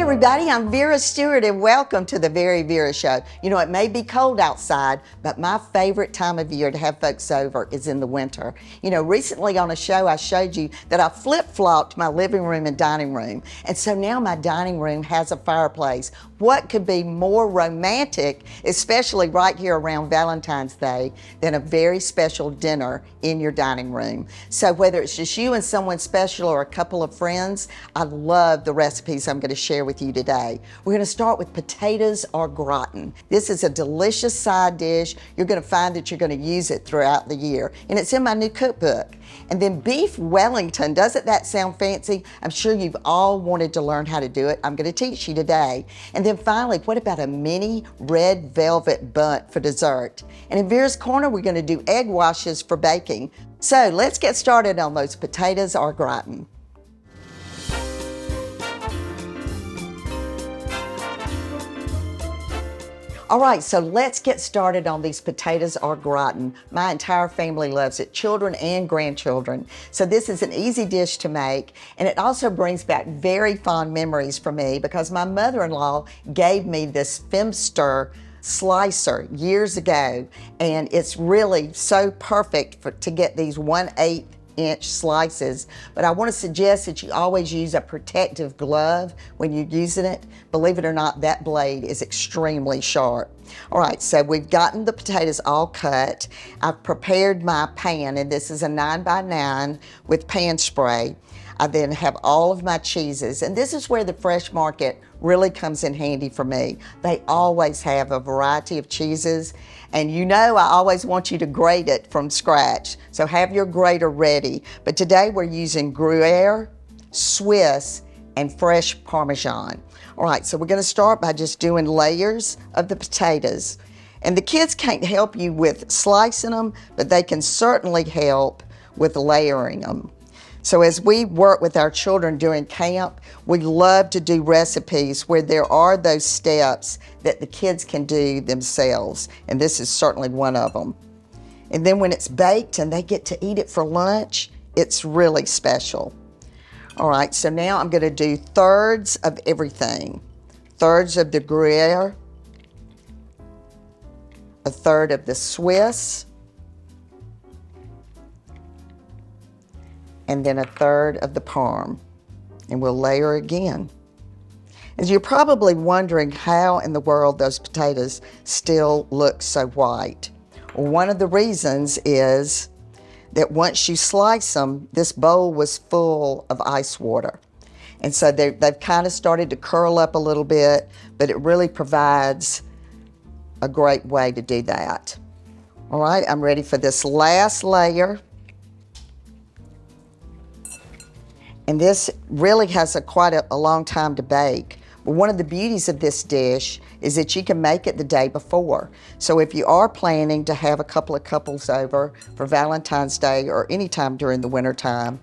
everybody, I'm Vera Stewart and welcome to the VeryVera Show. You know, it may be cold outside, but my favorite time of year to have folks over is in the winter. You know, recently on a show I showed you that I flip-flopped my living room and dining room, and so now my dining room has a fireplace. What could be more romantic, especially right here around Valentine's Day, than a very special dinner in your dining room? So whether it's just you and someone special or a couple of friends, I love the recipes I'm going to share with you today. We're going to start with potatoes au gratin. This is a delicious side dish. You're going to find that you're going to use it throughout the year, and it's in my new cookbook. And then beef Wellington, doesn't that sound fancy? I'm sure you've all wanted to learn how to do it. I'm going to teach you today. And then finally, what about a mini red velvet bunt for dessert? And in Vera's Corner, we're going to do egg washes for baking. So let's get started on those potatoes au gratin. All right, so let's get started on these potatoes au gratin. My entire family loves it, children and grandchildren. So this is an easy dish to make, and it also brings back very fond memories for me because my mother-in-law gave me this Femster slicer years ago, and it's really so perfect to get these 1/8 inch slices, but I want to suggest that you always use a protective glove when you're using it. Believe it or not, that blade is extremely sharp. All right, so we've gotten the potatoes all cut. I've prepared my pan, and this is a 9x9 with pan spray. I then have all of my cheeses, and this is where the fresh market really comes in handy for me. They always have a variety of cheeses, and you know I always want you to grate it from scratch, so have your grater ready. But today we're using Gruyere, Swiss, and fresh Parmesan. All right, so we're gonna start by just doing layers of the potatoes. And the kids can't help you with slicing them, but they can certainly help with layering them. So as we work with our children during camp, we love to do recipes where there are those steps that the kids can do themselves, and this is certainly one of them. And then when it's baked and they get to eat it for lunch, it's really special. All right, so now I'm gonna do thirds of everything. Thirds of the Gruyere, a third of the Swiss, and then a third of the Parm, and we'll layer again. As you're probably wondering how in the world those potatoes still look so white. Well, one of the reasons is that once you slice them, this bowl was full of ice water. And so they've kind of started to curl up a little bit, but it really provides a great way to do that. All right, I'm ready for this last layer. And this really has quite a long time to bake. But one of the beauties of this dish is that you can make it the day before. So if you are planning to have a couple of couples over for Valentine's Day or any time during the winter time,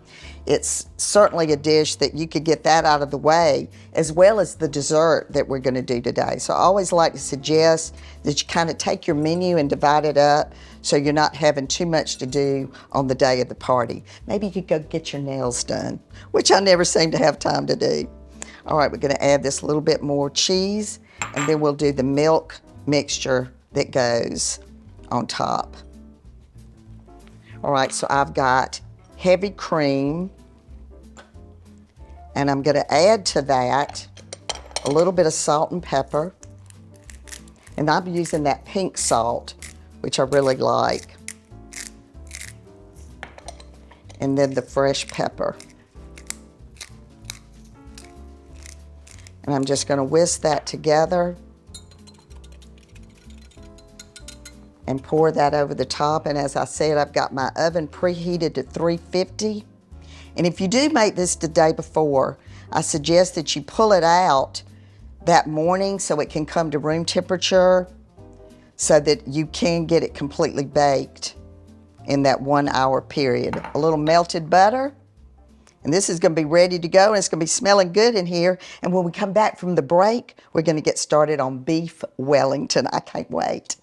it's certainly a dish that you could get that out of the way, as well as the dessert that we're gonna do today. So I always like to suggest that you kind of take your menu and divide it up so you're not having too much to do on the day of the party. Maybe you could go get your nails done, which I never seem to have time to do. All right, we're gonna add this little bit more cheese, and then we'll do the milk mixture that goes on top. All right, so I've got heavy cream, and I'm gonna add to that a little bit of salt and pepper, and I'm using that pink salt, which I really like, and then the fresh pepper. And I'm just gonna whisk that together and pour that over the top. And as I said, I've got my oven preheated to 350. And if you do make this the day before, I suggest that you pull it out that morning so it can come to room temperature so that you can get it completely baked in that 1 hour period. A little melted butter, and this is gonna be ready to go, and it's gonna be smelling good in here. And when we come back from the break, we're gonna get started on beef Wellington. I can't wait.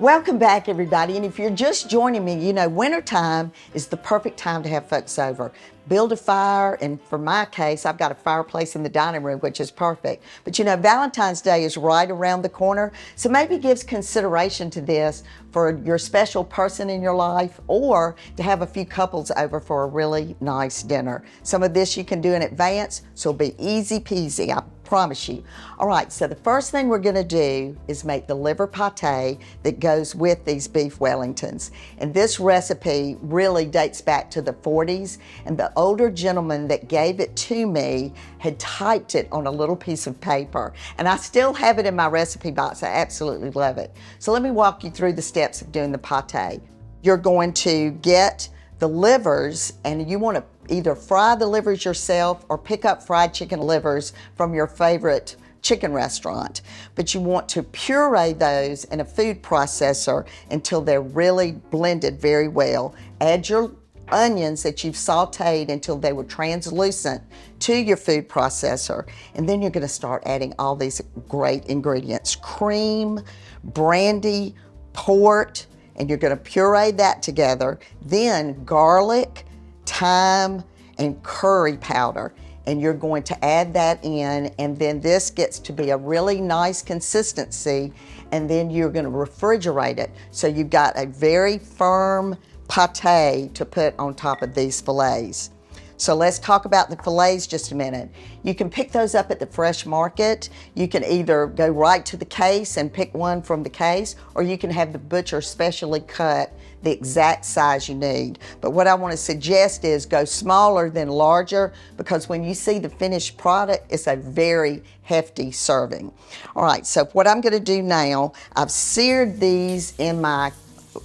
Welcome back, everybody. And if you're just joining me, you know, wintertime is the perfect time to have folks over. Build a fire, and for my case, I've got a fireplace in the dining room, which is perfect. But you know, Valentine's Day is right around the corner, so maybe give consideration to this for your special person in your life, or to have a few couples over for a really nice dinner. Some of this you can do in advance, so it'll be easy peasy, I promise you. All right, so the first thing we're gonna do is make the liver pate that goes with these beef Wellingtons. And this recipe really dates back to the 40s, and the older gentleman that gave it to me had typed it on a little piece of paper. And I still have it in my recipe box. I absolutely love it. So let me walk you through the steps of doing the pate. You're going to get the livers, and you want to either fry the livers yourself or pick up fried chicken livers from your favorite chicken restaurant. But you want to puree those in a food processor until they're really blended very well. Add your onions that you've sauteed until they were translucent to your food processor. And then you're going to start adding all these great ingredients: cream, brandy, port, and you're going to puree that together. Then garlic, thyme, and curry powder. And you're going to add that in, and then this gets to be a really nice consistency, and then you're going to refrigerate it. So you've got a very firm pate to put on top of these fillets. So let's talk about the fillets just a minute. You can pick those up at the fresh market. You can either go right to the case and pick one from the case, or you can have the butcher specially cut the exact size you need. But what I want to suggest is go smaller than larger, because when you see the finished product, it's a very hefty serving. All right, so what I'm going to do now, I've seared these in my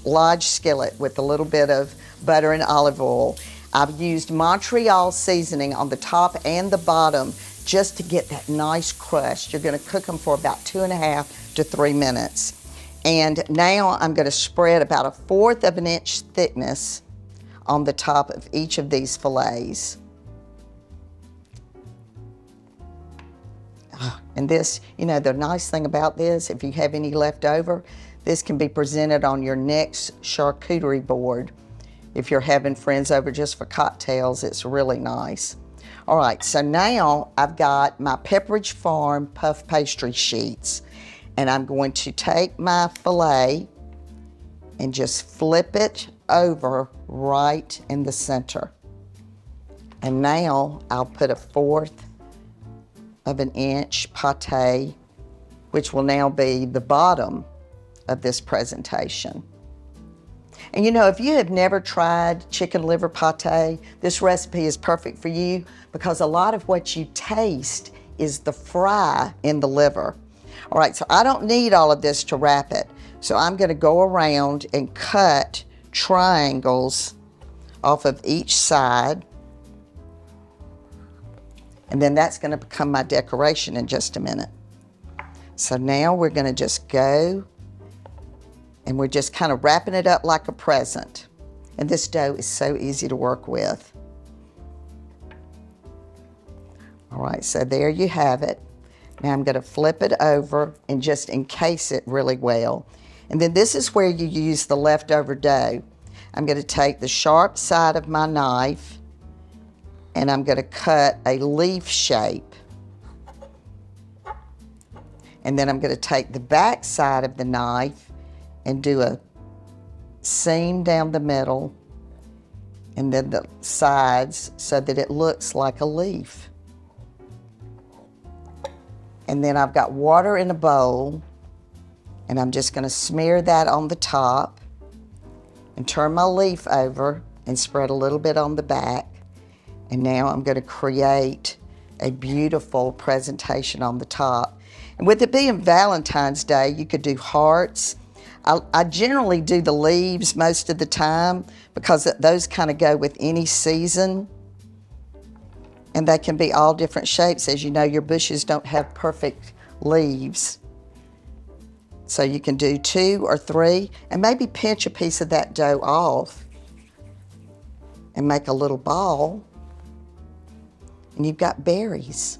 large skillet with a little bit of butter and olive oil. I've used Montreal seasoning on the top and the bottom just to get that nice crust. You're going to cook them for about 2.5 to 3 minutes. And now I'm going to spread about 1/4 of an inch thickness on the top of each of these fillets. And this, you know, the nice thing about this, if you have any left over, this can be presented on your next charcuterie board. If you're having friends over just for cocktails, it's really nice. All right, so now I've got my Pepperidge Farm puff pastry sheets, and I'm going to take my filet and just flip it over right in the center. And now I'll put 1/4 of an inch pate, which will now be the bottom of this presentation. And you know, if you have never tried chicken liver pate, this recipe is perfect for you, because a lot of what you taste is the fry in the liver. All right, so I don't need all of this to wrap it. So I'm going to go around and cut triangles off of each side. And then that's going to become my decoration in just a minute. So now we're going to just go, and we're just kind of wrapping it up like a present. And this dough is so easy to work with. All right, so there you have it. Now I'm going to flip it over and just encase it really well. And then this is where you use the leftover dough. I'm going to take the sharp side of my knife, and I'm going to cut a leaf shape. And then I'm going to take the back side of the knife and do a seam down the middle, and then the sides, so that it looks like a leaf. And then I've got water in a bowl, and I'm just going to smear that on the top and turn my leaf over and spread a little bit on the back. And now I'm going to create a beautiful presentation on the top. And with it being Valentine's Day, you could do hearts. I generally do the leaves most of the time, because those kind of go with any season. And they can be all different shapes. As you know, your bushes don't have perfect leaves. So you can do 2 or 3, and maybe pinch a piece of that dough off and make a little ball. And you've got berries.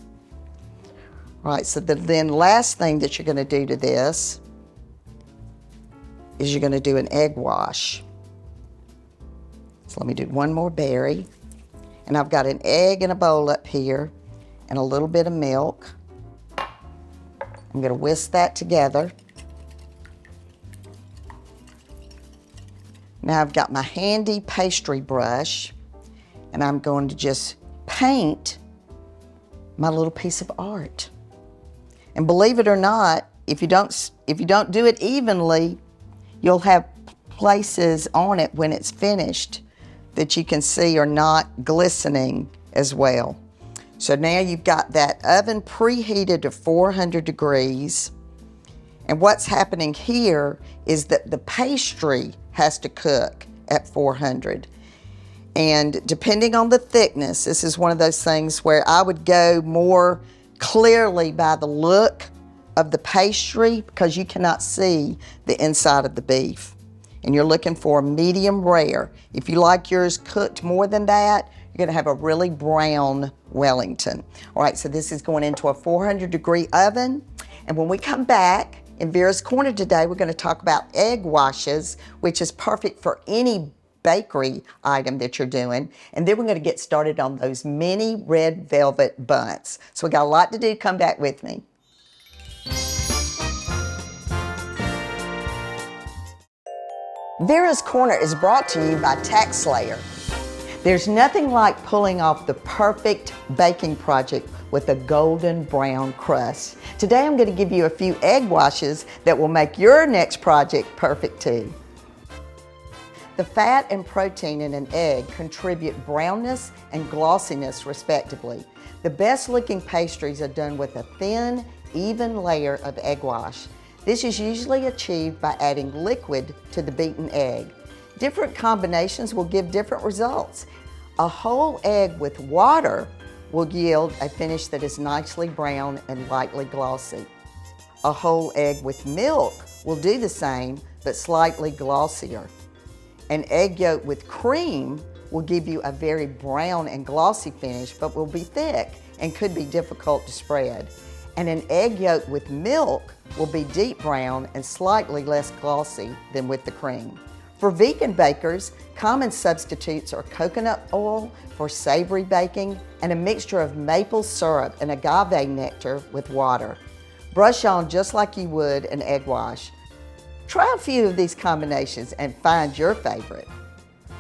All right, so the then last thing that you're going to do to this is you're gonna do an egg wash. So let me do one more berry. And I've got an egg in a bowl up here and a little bit of milk. I'm gonna whisk that together. Now I've got my handy pastry brush and I'm going to just paint my little piece of art. And believe it or not, if you don't do it evenly, you'll have places on it when it's finished that you can see are not glistening as well. So now you've got that oven preheated to 400 degrees. And what's happening here is that the pastry has to cook at 400. And depending on the thickness, this is one of those things where I would go more clearly by the look of the pastry because you cannot see the inside of the beef. And you're looking for medium rare. If you like yours cooked more than that, you're gonna have a really brown Wellington. All right, so this is going into a 400 degree oven. And when we come back in Vera's Corner today, we're gonna talk about egg washes, which is perfect for any bakery item that you're doing. And then we're gonna get started on those mini red velvet buns. So we got a lot to do, come back with me. Vera's Corner is brought to you by TaxSlayer. There's nothing like pulling off the perfect baking project with a golden brown crust. Today I'm going to give you a few egg washes that will make your next project perfect too. The fat and protein in an egg contribute brownness and glossiness respectively. The best looking pastries are done with a thin, even layer of egg wash. This is usually achieved by adding liquid to the beaten egg. Different combinations will give different results. A whole egg with water will yield a finish that is nicely brown and lightly glossy. A whole egg with milk will do the same, but slightly glossier. An egg yolk with cream will give you a very brown and glossy finish, but will be thick and could be difficult to spread. And an egg yolk with milk will be deep brown and slightly less glossy than with the cream. For vegan bakers, common substitutes are coconut oil for savory baking and a mixture of maple syrup and agave nectar with water. Brush on just like you would an egg wash. Try a few of these combinations and find your favorite.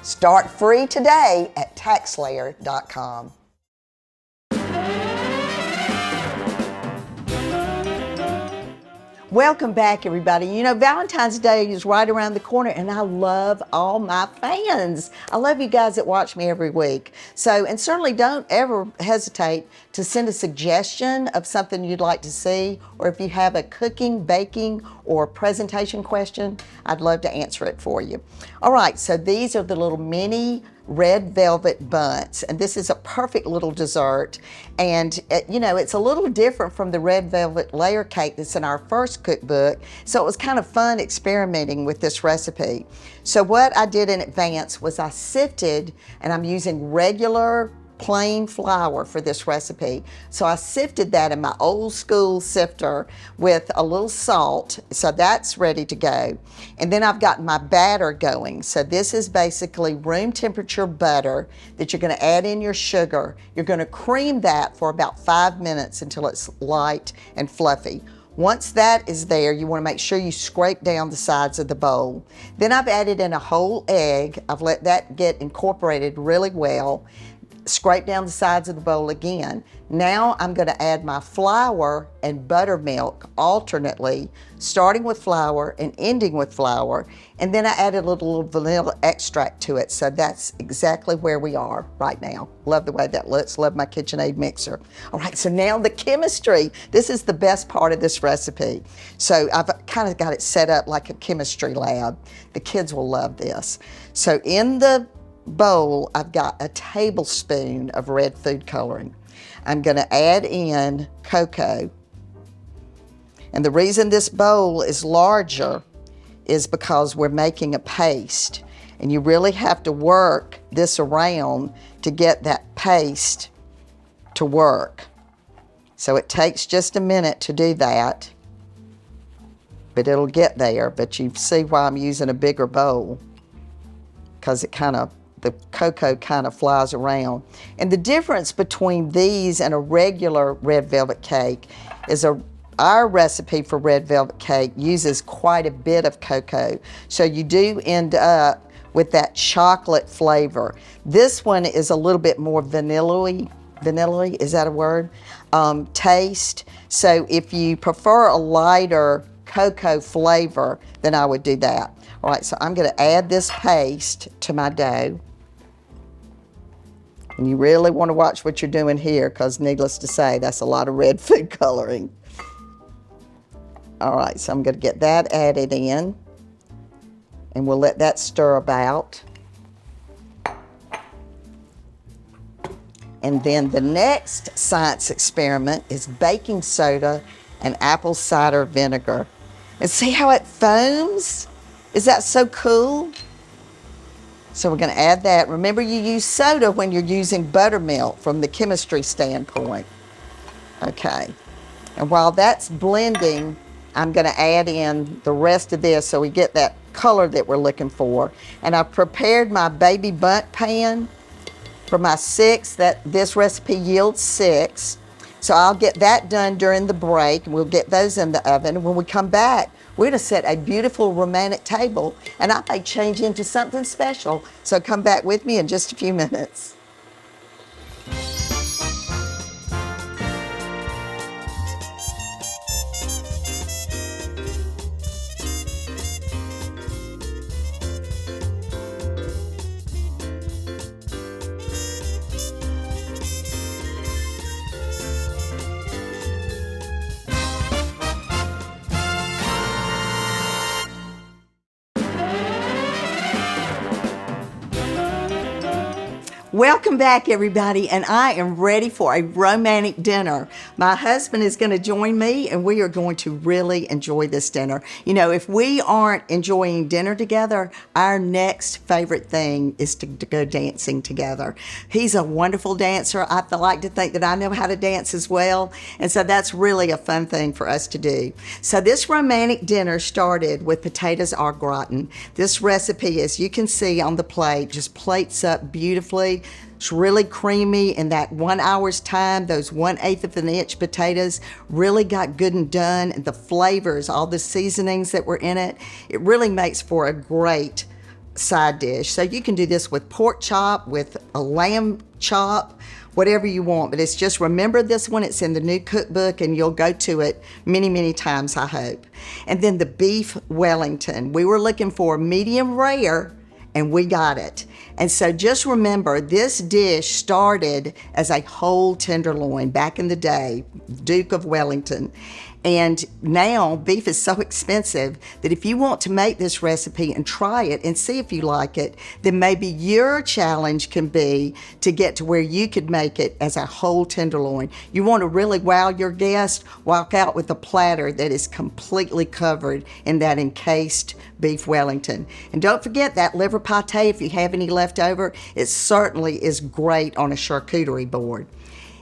Start free today at TaxSlayer.com. Welcome back, everybody. You know, Valentine's Day is right around the corner, and I love all my fans. I love you guys that watch me every week. So, and certainly don't ever hesitate to send a suggestion of something you'd like to see, or if you have a cooking, baking, or presentation question, I'd love to answer it for you. All right, so these are the little mini red velvet buns, and this is a perfect little dessert. And you know, it's a little different from the red velvet layer cake that's in our first cookbook, so it was kind of fun experimenting with this recipe. So what I did in advance was I sifted, and I'm using regular plain flour for this recipe. So I sifted that in my old school sifter with a little salt. So that's ready to go. And then I've got my batter going. So this is basically room temperature butter that you're going to add in your sugar. You're going to cream that for about 5 minutes until it's light and fluffy. Once that is there, you want to make sure you scrape down the sides of the bowl. Then I've added in a whole egg. I've let that get incorporated really well. Scrape down the sides of the bowl again. Now I'm going to add my flour and buttermilk alternately, starting with flour and ending with flour. And then I added a little vanilla extract to it. So that's exactly where we are right now. Love the way that looks. Love my KitchenAid mixer. All right, so now the chemistry. This is the best part of this recipe. So I've kind of got it set up like a chemistry lab. The kids will love this. So in the bowl, I've got a tablespoon of red food coloring. I'm going to add in cocoa. And the reason this bowl is larger is because we're making a paste. And you really have to work this around to get that paste to work. So it takes just a minute to do that. but it'll get there. But you see why I'm using a bigger bowl, because the cocoa kind of flies around. And the difference between these and a regular red velvet cake is our recipe for red velvet cake uses quite a bit of cocoa. So you do end up with that chocolate flavor. This one is a little bit more vanilla-y, is that a word? Taste. So if you prefer a lighter cocoa flavor, then I would do that. All right, so I'm gonna add this paste to my dough. And you really wanna watch what you're doing here, because needless to say, that's a lot of red food coloring. All right, so I'm gonna get that added in, and we'll let that stir about. And then the next science experiment is baking soda and apple cider vinegar. And see how it foams? Is that so cool? So we're gonna add that. Remember, you use soda when you're using buttermilk from the chemistry standpoint. Okay, and while that's blending, I'm gonna add in the rest of this so we get that color that we're looking for. And I've prepared my baby bundt pan for my 6. This recipe yields 6. So I'll get that done during the break, and we'll get those in the oven. And when we come back, we're gonna set a beautiful romantic table, and I may change into something special. So come back with me in just a few minutes. Welcome back, everybody, and I am ready for a romantic dinner. My husband is going to join me, and we are going to really enjoy this dinner. You know, if we aren't enjoying dinner together, our next favorite thing is to go dancing together. He's a wonderful dancer. I like to think that I know how to dance as well, and so that's really a fun thing for us to do. So this romantic dinner started with potatoes au gratin. This recipe, as you can see on the plate, just plates up beautifully. It's really creamy in that 1 hour's time. Those 1/8 of an inch potatoes really got good and done, and the flavors, all the seasonings that were in it, it really makes for a great side dish. So you can do this with pork chop, with a lamb chop, whatever you want, but it's just, remember this one, it's in the new cookbook, and you'll go to it many, many times, I hope. And then the beef Wellington. We were looking for medium rare, and we got it. And so just remember, this dish started as a whole tenderloin back in the day, Duke of Wellington. And now beef is so expensive that if you want to make this recipe and try it and see if you like it, then maybe your challenge can be to get to where you could make it as a whole tenderloin. You want to really wow your guest, walk out with a platter that is completely covered in that encased beef Wellington. And don't forget that liver pate, if you have any left over, it certainly is great on a charcuterie board.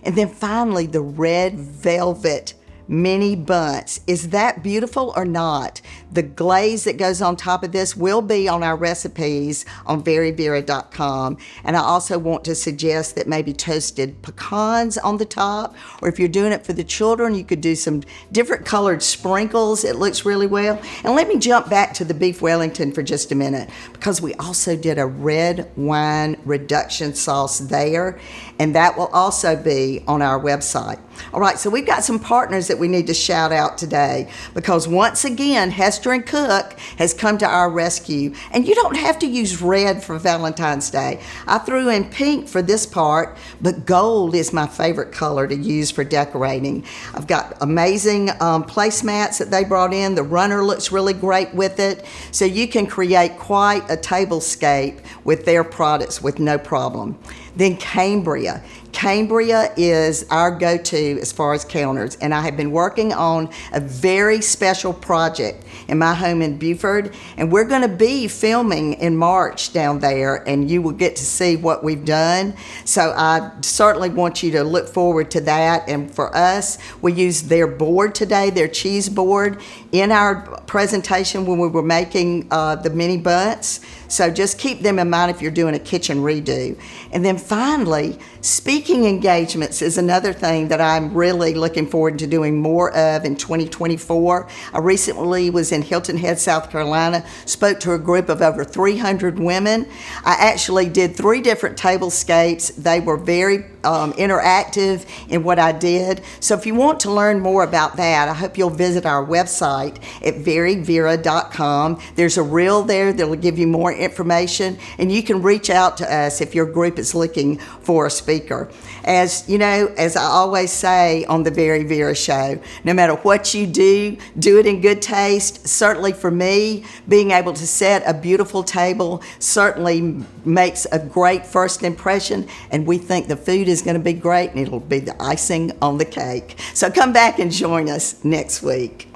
And then finally, the red velvet mini Bundts. Is that beautiful or not? The glaze that goes on top of this will be on our recipes on VeryVera.com. And I also want to suggest that maybe toasted pecans on the top, or if you're doing it for the children, you could do some different colored sprinkles. It looks really well. And let me jump back to the beef Wellington for just a minute, because we also did a red wine reduction sauce there, and that will also be on our website. All right, so we've got some partners that we need to shout out today, because once again, Hester and Cook has come to our rescue. And you don't have to use red for Valentine's Day. I threw in pink for this part, but gold is my favorite color to use for decorating. I've got amazing placemats that they brought in. The runner looks really great with it. So you can create quite a tablescape with their products with no problem. Then Cambria. Cambria is our go-to as far as counters, and I have been working on a very special project in my home in Beaufort, and we're going to be filming in March down there, and you will get to see what we've done. So I certainly want you to look forward to that. And for us, we used their board today, their cheese board, in our presentation when we were making the mini Bundts. So just keep them in mind if you're doing a kitchen redo. And then finally, speaking engagements is another thing that I'm really looking forward to doing more of in 2024. I recently was in Hilton Head, South Carolina, spoke to a group of over 300 women. I actually did 3 different tablescapes. They were very interactive in what I did. So if you want to learn more about that, I hope you'll visit our website at VeryVera.com. There's a reel there that will give you more information, and you can reach out to us if your group is looking for a speaker. As you know, as I always say on the Very Vera show, no matter what you do it in good taste. Certainly for me, being able to set a beautiful table certainly makes a great first impression, and we think the food is going to be great, and it'll be the icing on the cake. So come back and join us next week.